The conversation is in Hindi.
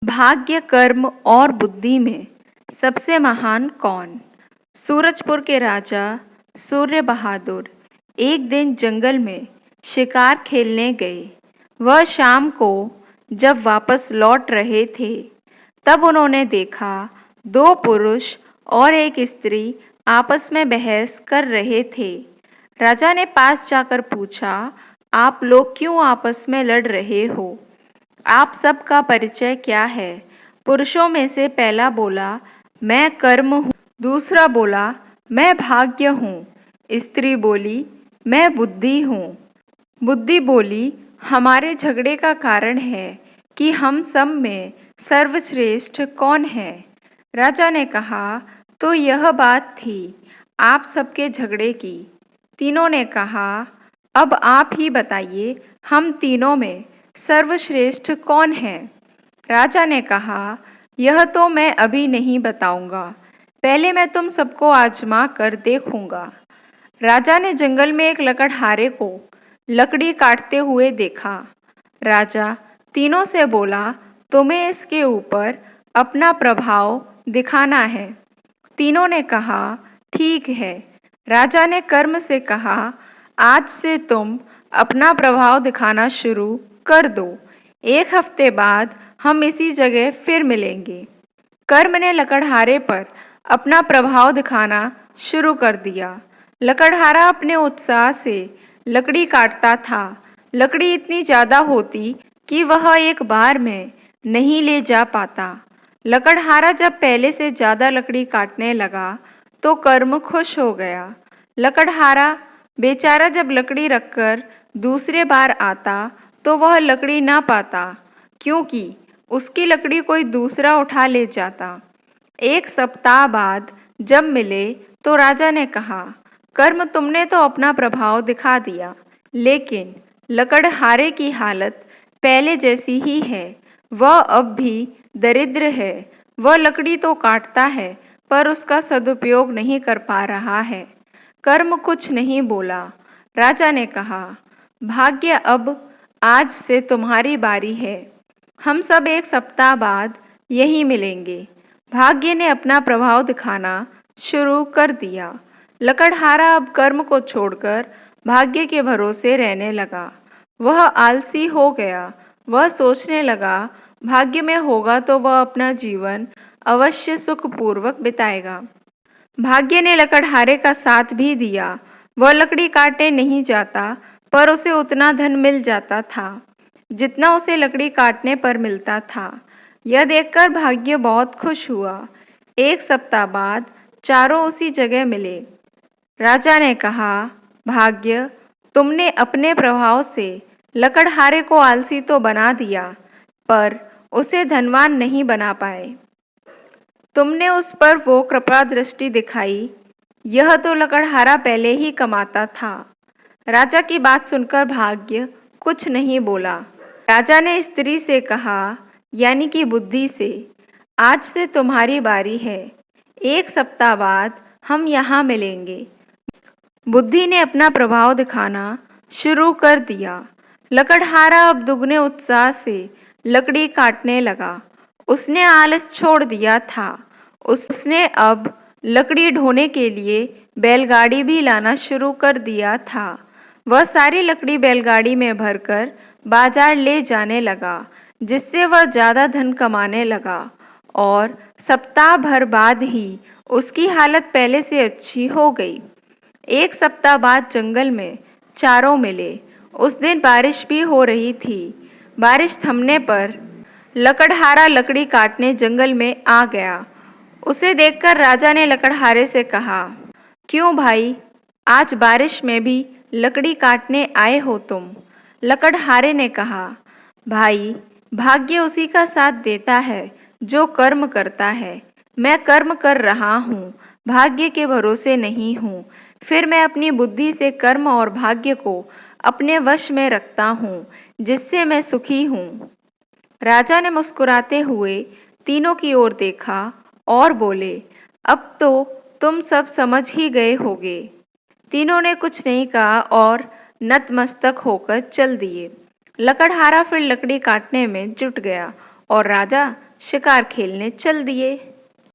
भाग्य, कर्म और बुद्धि में सबसे महान कौन? सूरजपुर के राजा सूर्य बहादुर एक दिन जंगल में शिकार खेलने गए। वह शाम को जब वापस लौट रहे थे, तब उन्होंने देखा दो पुरुष और एक स्त्री आपस में बहस कर रहे थे। राजा ने पास जाकर पूछा, आप लोग क्यों आपस में लड़ रहे हो? आप सबका परिचय क्या है? पुरुषों में से पहला बोला, मैं कर्म हूँ। दूसरा बोला, मैं भाग्य हूँ। स्त्री बोली, मैं बुद्धि हूँ। बुद्धि बोली, हमारे झगड़े का कारण है कि हम सब में सर्वश्रेष्ठ कौन है। राजा ने कहा, तो यह बात थी आप सबके झगड़े की। तीनों ने कहा, अब आप ही बताइए, हम तीनों में सर्वश्रेष्ठ कौन है? राजा ने कहा, यह तो मैं अभी नहीं बताऊंगा, पहले मैं तुम सबको आजमा कर देखूंगा। राजा ने जंगल में एक लकड़हारे को लकड़ी काटते हुए देखा। राजा तीनों से बोला, तुम्हें इसके ऊपर अपना प्रभाव दिखाना है। तीनों ने कहा, ठीक है। राजा ने कर्म से कहा, आज से तुम अपना प्रभाव दिखाना शुरू कर दो। एक हफ्ते बाद हम इसी जगह फिर मिलेंगे। कर्म ने लकड़हारे पर अपना प्रभाव दिखाना शुरू कर दिया। लकड़हारा अपने उत्साह से लकड़ी काटता था। लकड़ी इतनी ज़्यादा होती कि वह एक बार में नहीं ले जा पाता। लकड़हारा जब पहले से ज़्यादा लकड़ी काटने लगा तो कर्म खुश हो गया। लकड़हारा बेचारा जब लकड़ी रखकर दूसरे बार आता तो वह लकड़ी ना पाता, क्योंकि उसकी लकड़ी कोई दूसरा उठा ले जाता। एक सप्ताह बाद जब मिले तो राजा ने कहा, कर्म तुमने तो अपना प्रभाव दिखा दिया, लेकिन लकड़हारे की हालत पहले जैसी ही है। वह अब भी दरिद्र है। वह लकड़ी तो काटता है, पर उसका सदुपयोग नहीं कर पा रहा है। कर्म कुछ नहीं बोला। राजा ने कहा, भाग्य, अब आज से तुम्हारी बारी है। हम सब एक सप्ताह बाद यहीं मिलेंगे। भाग्य ने अपना प्रभाव दिखाना शुरू कर दिया। लकड़हारा अब कर्म को छोड़कर भाग्य के भरोसे रहने लगा। वह आलसी हो गया। वह सोचने लगा, भाग्य में होगा तो वह अपना जीवन अवश्य सुखपूर्वक बिताएगा। भाग्य ने लकड़हारे का साथ भी दिया। वह लकड़ी काटने नहीं जाता, पर उसे उतना धन मिल जाता था जितना उसे लकड़ी काटने पर मिलता था। यह देखकर भाग्य बहुत खुश हुआ। एक सप्ताह बाद चारों उसी जगह मिले। राजा ने कहा, भाग्य, तुमने अपने प्रभाव से लकड़हारे को आलसी तो बना दिया, पर उसे धनवान नहीं बना पाए। तुमने उस पर वो कृपा दृष्टि दिखाई, यह तो लकड़हारा पहले ही कमाता था। राजा की बात सुनकर भाग्य कुछ नहीं बोला। राजा ने स्त्री से कहा, यानी कि बुद्धि से, आज से तुम्हारी बारी है। एक सप्ताह बाद हम यहाँ मिलेंगे। बुद्धि ने अपना प्रभाव दिखाना शुरू कर दिया। लकड़हारा अब दुगने उत्साह से लकड़ी काटने लगा। उसने आलस छोड़ दिया था। उसने अब लकड़ी ढोने के लिए बैलगाड़ी भी लाना शुरू कर दिया था। वह सारी लकड़ी बैलगाड़ी में भरकर बाजार ले जाने लगा, जिससे वह ज़्यादा धन कमाने लगा। और सप्ताह भर बाद ही उसकी हालत पहले से अच्छी हो गई। एक सप्ताह बाद जंगल में चारों मिले। उस दिन बारिश भी हो रही थी। बारिश थमने पर लकड़हारा लकड़ी काटने जंगल में आ गया। उसे देखकर राजा ने लकड़हारे से कहा, क्यों भाई, आज बारिश में भी लकड़ी काटने आए हो तुम? लकड़हारे ने कहा, भाई, भाग्य उसी का साथ देता है जो कर्म करता है। मैं कर्म कर रहा हूँ, भाग्य के भरोसे नहीं हूँ। फिर मैं अपनी बुद्धि से कर्म और भाग्य को अपने वश में रखता हूँ, जिससे मैं सुखी हूँ। राजा ने मुस्कुराते हुए तीनों की ओर देखा और बोले, अब तो तुम सब समझ ही गए होगे। तीनों ने कुछ नहीं कहा और नतमस्तक होकर चल दिए। लकड़हारा फिर लकड़ी काटने में जुट गया और राजा शिकार खेलने चल दिए।